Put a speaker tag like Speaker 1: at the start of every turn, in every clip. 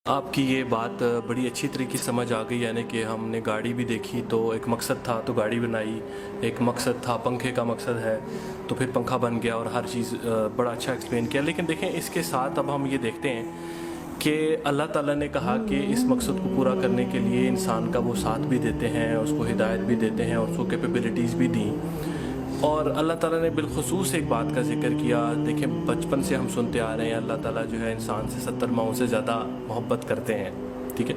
Speaker 1: آپ کی یہ بات بڑی اچھی طریقے سے سمجھ آ گئی، یعنی کہ ہم نے گاڑی بھی دیکھی تو ایک مقصد تھا تو گاڑی بنائی، ایک مقصد تھا پنکھے کا مقصد ہے تو پھر پنکھا بن گیا، اور ہر چیز بڑا اچھا ایکسپلین کیا۔ لیکن دیکھیں اس کے ساتھ اب ہم یہ دیکھتے ہیں کہ اللہ تعالیٰ نے کہا کہ اس مقصد کو پورا کرنے کے لیے انسان کا وہ ساتھ بھی دیتے ہیں، اس کو ہدایت بھی دیتے ہیں اور اس کو کیپیبلٹیز بھی دیں۔ اور اللہ تعالیٰ نے بالخصوص ایک بات کا ذکر کیا، دیکھیں بچپن سے ہم سنتے آ رہے ہیں اللہ تعالیٰ جو ہے انسان سے 70 ماؤں سے زیادہ محبت کرتے ہیں، ٹھیک ہے۔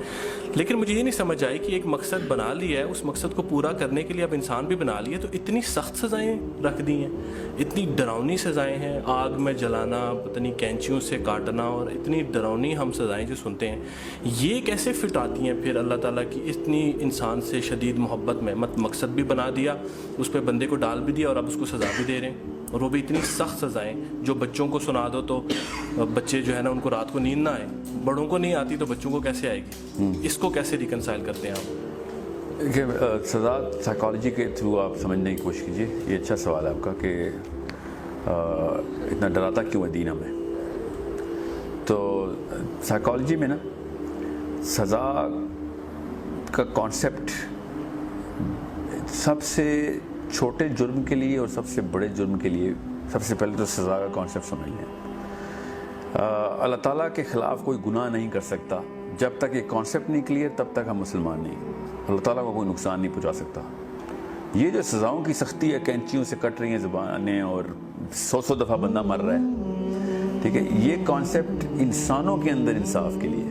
Speaker 1: لیکن مجھے یہ نہیں سمجھ آئی کہ ایک مقصد بنا لیا ہے، اس مقصد کو پورا کرنے کے لیے اب انسان بھی بنا لیے تو اتنی سخت سزائیں رکھ دی ہیں، اتنی ڈراؤنی سزائیں ہیں، آگ میں جلانا، پتہ نہیں کینچیوں سے کاٹنا، اور اتنی ڈراؤنی ہم سزائیں جو سنتے ہیں، یہ کیسے فٹ آتی ہیں پھر اللہ تعالیٰ کی اتنی انسان سے شدید محبت میں؟ مقصد بھی بنا دیا، اس پہ بندے کو ڈال بھی دیا اور اب اس کو سزا بھی دے رہے ہیں، اور وہ بھی اتنی سخت سزائیں جو بچوں کو سنا دو تو بچے جو ہے نا ان کو رات کو نیند نہ آئے، بڑوں کو نہیں آتی تو بچوں کو کیسے آئے گی؟ اس کو کیسے ریکنسائل کرتے ہیں آپ؟
Speaker 2: کہ سزا سائیکالوجی کے تھرو آپ سمجھنے کی کوشش کیجیے۔ یہ اچھا سوال ہے آپ کا کہ اتنا ڈراتا کیوں ہے دین ہمیں؟ تو سائیکالوجی میں نا سزا کا کانسیپٹ سب سے چھوٹے جرم کے لیے اور سب سے بڑے جرم کے لیے سب سے پہلے تو سزا کا کانسیپٹ سمجھ لیں۔ اللہ تعالیٰ کے خلاف کوئی گناہ نہیں کر سکتا جب تک یہ کانسیپٹ نہیں کلیئر، تب تک ہم مسلمان نہیں۔ اللہ تعالیٰ کو کوئی نقصان نہیں پہنچا سکتا۔ یہ جو سزاؤں کی سختی ہے، کینچیوں سے کٹ رہی ہیں زبانیں اور 100 دفعہ بندہ مر رہا ہے، ٹھیک ہے، یہ کانسیپٹ انسانوں کے اندر انصاف کے لیے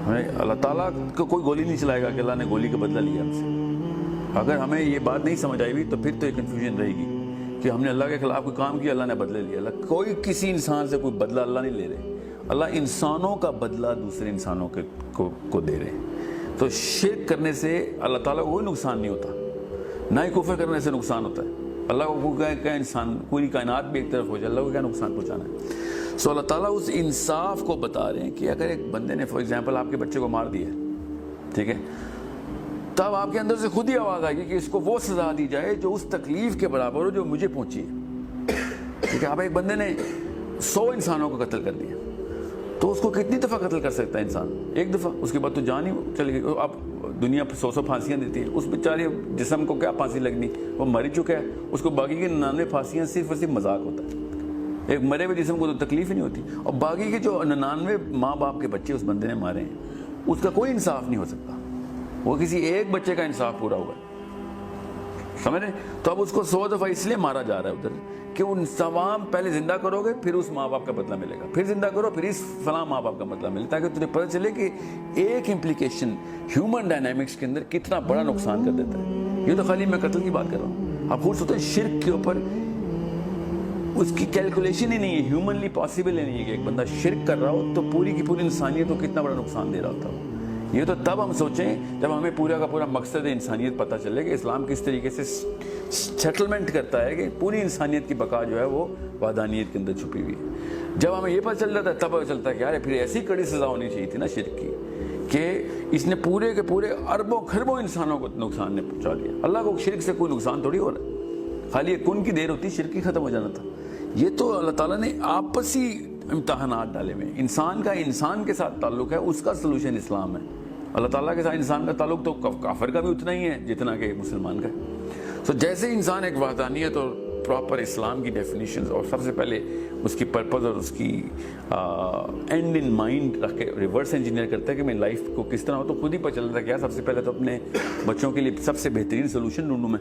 Speaker 2: ہے۔ اللہ تعالیٰ کو کوئی گولی نہیں چلائے گا کہ اللہ نے گولی کا بدلہ لیا ہم سے۔ اگر ہمیں یہ بات نہیں سمجھ آئی ہوئی تو پھر تو یہ کنفیوژن رہے گی کہ ہم نے اللہ کے خلاف کوئی کام کیا، اللہ نے بدلے لیا۔ اللہ کوئی کسی انسان سے کوئی بدلہ اللہ نہیں لے رہے، اللہ انسانوں کا بدلہ دوسرے انسانوں کو دے رہے ہیں۔ تو شرک کرنے سے اللہ تعالیٰ کو کوئی نقصان نہیں ہوتا، نہ ہی کفر کرنے سے نقصان ہوتا ہے۔ اللہ کو کیا انسان پوری کائنات بھی ایک طرف ہو جائے، اللہ کو کیا نقصان پہنچانا ہے؟ سو اللہ تعالیٰ اس انصاف کو بتا رہے ہیں کہ اگر ایک بندے نے فار ایگزامپل آپ کے بچے کو مار دیا، ٹھیک ہے، تب آپ کے اندر سے خود ہی آواز آئے گی کہ اس کو وہ سزا دی جائے جو اس تکلیف کے برابر ہو جو مجھے پہنچی ہے، ٹھیک ہے۔ اب ایک بندے نے 100 انسانوں کو قتل کر دیا تو اس کو کتنی دفعہ قتل کر سکتا ہے انسان؟ ایک دفعہ، اس کے بعد تو جان ہی چلی گئی۔ اب دنیا 100 پھانسیاں دیتی ہے، اس بیچارے جسم کو کیا پھانسی لگنی، وہ مر چکا ہے، اس کو باقی کی 99 پھانسیاں صرف اور صرف مذاق ہوتا ہے۔ ایک مرے ہوئے جسم کو تو تکلیف ہی نہیں ہوتی، اور باقی کے جو 99 ماں باپ کے بچے اس بندے نے مارے ہیں اس کا کوئی انصاف نہیں ہو سکتا، وہ کسی ایک بچے کا انصاف پورا ہوا ہے، سمجھ رہے؟ تو اب اس کو 100 دفعہ اس لیے مارا جا رہا ہے ادھر کہ ان تمام پہلے زندہ کرو گے پھر اس ماں باپ کا بدلہ ملے گا، پھر زندہ کرو پھر اس فلاں ماں باپ کا بدلہ ملے، تاکہ تجھے پتہ چلے کہ ایک امپلیکیشن ہیومن ڈائنامکس کے اندر کتنا بڑا نقصان کر دیتا ہے۔ یہ تو خالی میں قتل کی بات کر رہا ہوں، آپ خود سوچیں شرک کے اوپر اس کی کیلکولیشن ہی نہیں ہے، ہیومنلی پاسبل ہی نہیں ہے کہ ایک بندہ شرک کر رہا ہو تو پوری کی پوری انسانیت کو کتنا بڑا نقصان دے رہا ہوتا ہو۔ یہ تو تب ہم سوچیں جب ہمیں پورا کا پورا مقصد انسانیت پتہ چلے کہ اسلام کس طریقے سے سیٹلمنٹ کرتا ہے کہ پوری انسانیت کی بقا جو ہے وہ وحدانیت کے اندر چھپی ہوئی ہے۔ جب ہمیں یہ پتہ چل جاتا ہے تب پتہ چلتا ہے کہ یار پھر ایسی کڑی سزا ہونی چاہیے تھی نا شرک کی کہ اس نے پورے کے پورے اربوں خربوں انسانوں کو نقصان نے پہنچا دیا۔ اللہ کو شرک سے کوئی نقصان تھوڑی ہو رہا ہے، خالی ایک کن کی دیر ہوتی، شرک ہی ختم ہو جانا تھا۔ یہ تو اللہ تعالیٰ نے آپسی امتحانات ڈالے ہوئے، انسان کا انسان کے ساتھ تعلق ہے، اس کا سلوشن اسلام ہے۔ اللہ تعالیٰ کے ساتھ انسان کا تعلق تو کافر کا بھی اتنا ہی ہے جتنا کہ مسلمان کا ہے۔ تو جیسے انسان ایک وحدانیت اور پراپر اسلام کی ڈیفینیشنز اور سب سے پہلے اس کی پرپز اور اس کی اینڈ ان مائنڈ رکھ کے ریورس انجینئر کرتا ہے کہ میں لائف کو کس طرح ہو، تو خود ہی پتہ چلتا ہے کہ سب سے پہلے تو اپنے بچوں کے لیے سب سے بہترین سلوشن ڈھونڈوں میں۔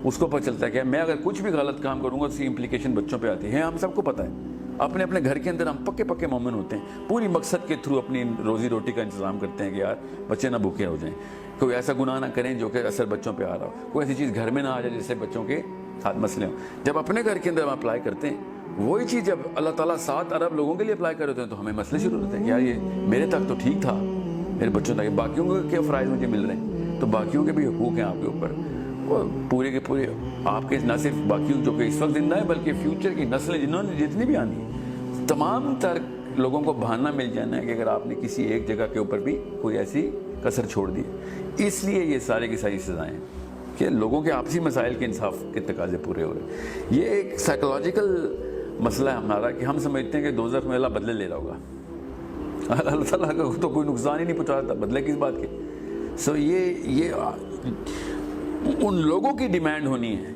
Speaker 2: اس کو پتہ چلتا ہے کہ میں اگر کچھ بھی غلط کام کروں گا تو اس کی امپلیکیشن بچوں پہ آتی ہے، ہم سب کو پتہ ہے۔ اپنے اپنے گھر کے اندر ہم پکے مومن ہوتے ہیں، پوری مقصد کے تھرو اپنی روزی روٹی کا انتظام کرتے ہیں کہ یار بچے نہ بھوکے ہو جائیں، کوئی ایسا گناہ نہ کریں جو کہ اثر بچوں پہ آ رہا ہو، کوئی ایسی چیز گھر میں نہ آ جائے جس سے بچوں کے ساتھ مسئلے ہوں۔ جب اپنے گھر کے اندر ہم اپلائی کرتے ہیں وہی چیز جب اللہ تعالیٰ 7 ارب لوگوں کے لیے اپلائی کر ہوتے ہیں تو ہمیں مسئلے شروع ہوتے ہیں کہ یار یہ میرے تک تو ٹھیک تھا، میرے بچوں تک، باقیوں کے کیا فرائض مجھے مل رہے ہیں، تو باقیوں کے بھی حقوق ہیں آپ کے اوپر، پورے کے پورے آپ کے، نہ صرف باقیوں جو کہ اس وقت زندہ ہیں بلکہ فیوچر کی نسلیں جنہوں نے جتنی بھی آنی ہیں، تمام تر لوگوں کو بہانہ مل جانا ہے کہ اگر آپ نے کسی ایک جگہ کے اوپر بھی کوئی ایسی کسر چھوڑ دی۔ اس لیے یہ سارے کی ساری سزائیں کہ لوگوں کے آپسی مسائل کے انصاف کے تقاضے پورے ہو رہے ہیں۔ یہ ایک سائیکولوجیکل مسئلہ ہے ہمارا کہ ہم سمجھتے ہیں کہ دوزخ میں اللہ بدلے لے رہا ہوگا، اللہ تعالیٰ کا تو کوئی نقصان ہی نہیں پہنچاتا, بدلے کس بات کے. سو یہ ان لوگوں کی ڈیمانڈ ہونی ہے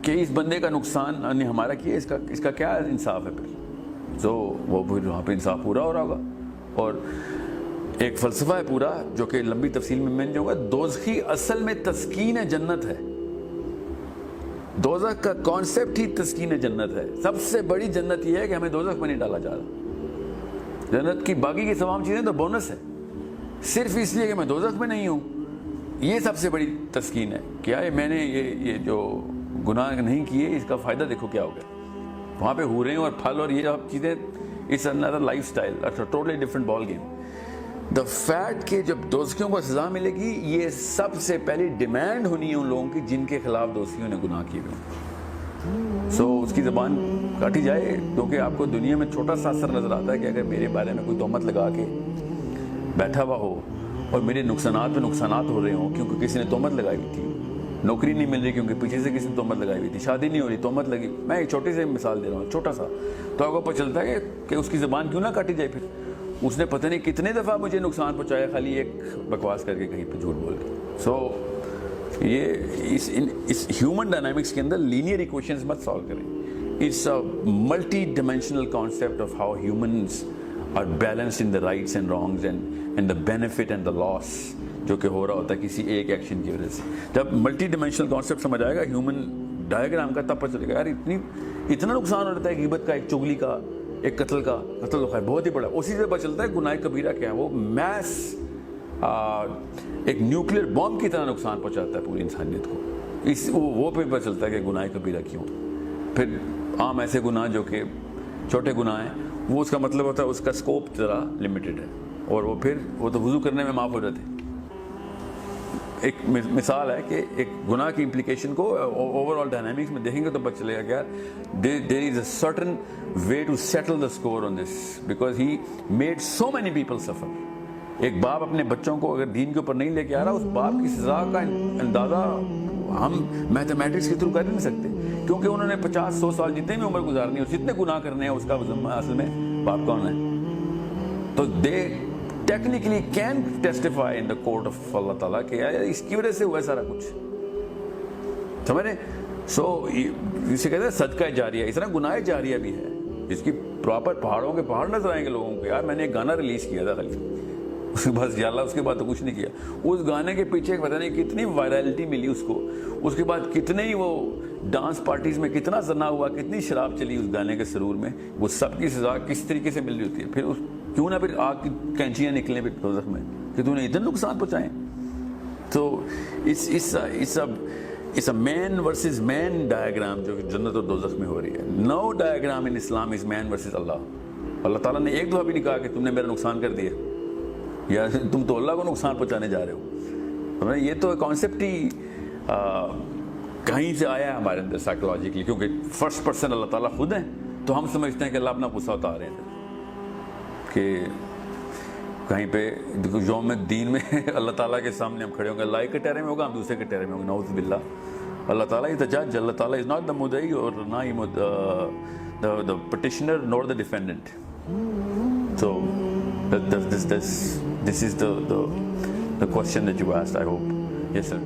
Speaker 2: کہ اس بندے کا نقصان نے ہمارا کیا, اس کا کیا انصاف ہے پھر. سو وہ پھر وہاں پہ انصاف پورا ہو رہا ہوگا. اور ایک فلسفہ ہے پورا جو کہ لمبی تفصیل میں نہیں جاؤں گا. دوزخی اصل میں تسکین جنت ہے. دوزخ کا کانسیپٹ ہی تسکین جنت ہے. سب سے بڑی جنت یہ ہے کہ ہمیں دوزخ میں نہیں ڈالا جا رہا. جنت کی باقی کی تمام چیزیں تو بونس ہے, صرف اس لیے کہ میں دوزخ میں نہیں ہوں. یہ سب سے بڑی تسکین ہے. کیا ہے میں نے یہ جو گناہ نہیں کیے اس کا فائدہ دیکھو کیا ہو گیا. وہاں پہ حوریں اور پھل اور یہ سب چیزیں, it's another life style, totally different ball game. The fact کہ جب دوزخیوں کو سزا ملے گی, یہ سب سے پہلی ڈیمانڈ ہونی ہے ان لوگوں کی جن کے خلاف دوزخیوں نے گناہ کیے ہوئے. سو اس کی زبان کاٹی جائے, کیونکہ آپ کو دنیا میں چھوٹا سا اثر نظر آتا ہے کہ اگر میرے بارے میں کوئی تہمت لگا کے بیٹھا ہوا ہو اور میرے نقصانات پہ نقصانات ہو رہے ہوں کیونکہ کسی نے تہمت لگائی ہوئی تھی, نوکری نہیں مل رہی کیونکہ پیچھے سے کسی نے تہمت لگائی ہوئی تھی, شادی نہیں ہو رہی تہمت لگی. میں ایک چھوٹی سی مثال دے رہا ہوں, چھوٹا سا, تو آپ کو پتہ چلتا ہے کہ اس کی زبان کیوں نہ کاٹی جائے. پھر اس نے پتہ نہیں کتنے دفعہ مجھے نقصان پہنچایا خالی ایک بکواس کر کے کہیں پہ جھوٹ بول کے. سو یہ اس ہیومن ڈائنامکس کے اندر لینئر ایکویشنز مت سالو کریں. It's a multi dimensional concept of how humans are balanced in the rights and wrongs and the benefit and the loss جو کہ ہو رہا ہوتا ہے کسی ایک ایکشن کی وجہ سے. جب ملٹی ڈائمینشنل کانسیپٹ سمجھ آئے گا ہیومن ڈائیگرام کا, تب پتہ چلے گا یار اتنا نقصان ہو رہتا ہے غیبت کا, ایک چغلی کا, ایک قتل کا. قتل خیر بہت ہی بڑا. اسی سے پتہ چلتا ہے گناہ کبیرہ کیا ہے. وہ میس ایک نیوکلیئر بم کی طرح نقصان پہنچاتا ہے پوری انسانیت کو. وہ پہ پتہ چلتا ہے کہ گناہ کبیرہ کیوں. پھر عام ایسے گناہ جو کہ چھوٹے گناہ ہیں, وہ اس کا مطلب ہوتا ہے اس کا اسکوپ ذرا لمیٹڈ ہے, اور وہ پھر وہ تو وضو کرنے میں معاف ہو جاتے. ایک مثال ہے کہ ایک گناہ کی امپلیکیشن کو اوور آل ڈائنامکس میں دیکھیں گے تو پتہ چلے گا کہ یار there is a certain way to settle the score on this because he made so many people suffer. ایک باپ اپنے بچوں کو اگر دین کے اوپر نہیں لے کے آ رہا, اس باپ کی سزا کا اندازہ ہم میتھمیٹکس کے تھرو کر نہیں سکتے, کیونکہ انہوں نے 50-100 سال جتنے بھی عمر گزارنی ہے, جتنے گناہ کرنے ہیں, اس کا ذمہ اصل میں باپ کون ہے. تو they technically can testify in the court of Allah تعالیٰ کہ یار اس کی وجہ سے ہوا ہے سارا کچھ, سمجھ رہے. سو اسے کہتے ہیں صدقہ جاریہ. اس طرح گناہ جاریہ بھی ہے جس کی پراپر پہاڑوں کے پہاڑ نظر آئیں گے لوگوں کو. یار میں نے ایک گانا ریلیز کیا تھا خالی, اس کے بعد یا اللہ اس کے بعد تو کچھ نہیں کیا. اس گانے کے پیچھے پتہ نہیں کتنی وائرلٹی ملی اس کو, اس کے بعد کتنے ہی وہ ڈانس پارٹیز میں کتنا زنا ہوا, کتنی شراب چلی اس گانے کے سرور میں. وہ سب کی سزا کس طریقے سے مل رہی ہوتی ہے. پھر کیوں نہ پھر آگ کی کینچیاں نکلیں پھر دوزخ میں کہ تو نے اتنے نقصان پہنچائیں. تو اس مین ورسز مین ڈائیگرام جو جنت اور دوزخ میں ہو رہی ہے. نو ڈائیگرام ان اسلام از مین ورسز اللہ. اللہ تعالیٰ نے ایک دفعہ بھی نہیں کہا کہ تم نے میرا نقصان کر دیا یا تم تو اللہ کو نقصان پہنچانے جا رہے ہو. یہ تو کانسیپٹ ہی کہیں سے آیا ہے ہمارے اندر سائیکولوجیکلی, کیونکہ فرسٹ پرسن اللہ تعالیٰ خود ہیں, تو ہم سمجھتے ہیں کہ اللہ اپنا غصہ اتار رہے ہیں کہ کہیں پہ یوم الدین میں اللہ تعالیٰ کے سامنے ہم کھڑے ہوں گے, اللہ ایک کٹہرے میں ہوگا, ہم دوسرے کٹہرے میں ہوں گے, نعوذ باللہ. اللہ تعالیٰ از دا جج, اللہ تعالیٰ از ناٹ دا مدعی اور نہ ہی the petitioner nor the defendant. So this is the question that you asked, I hope. Yes sir.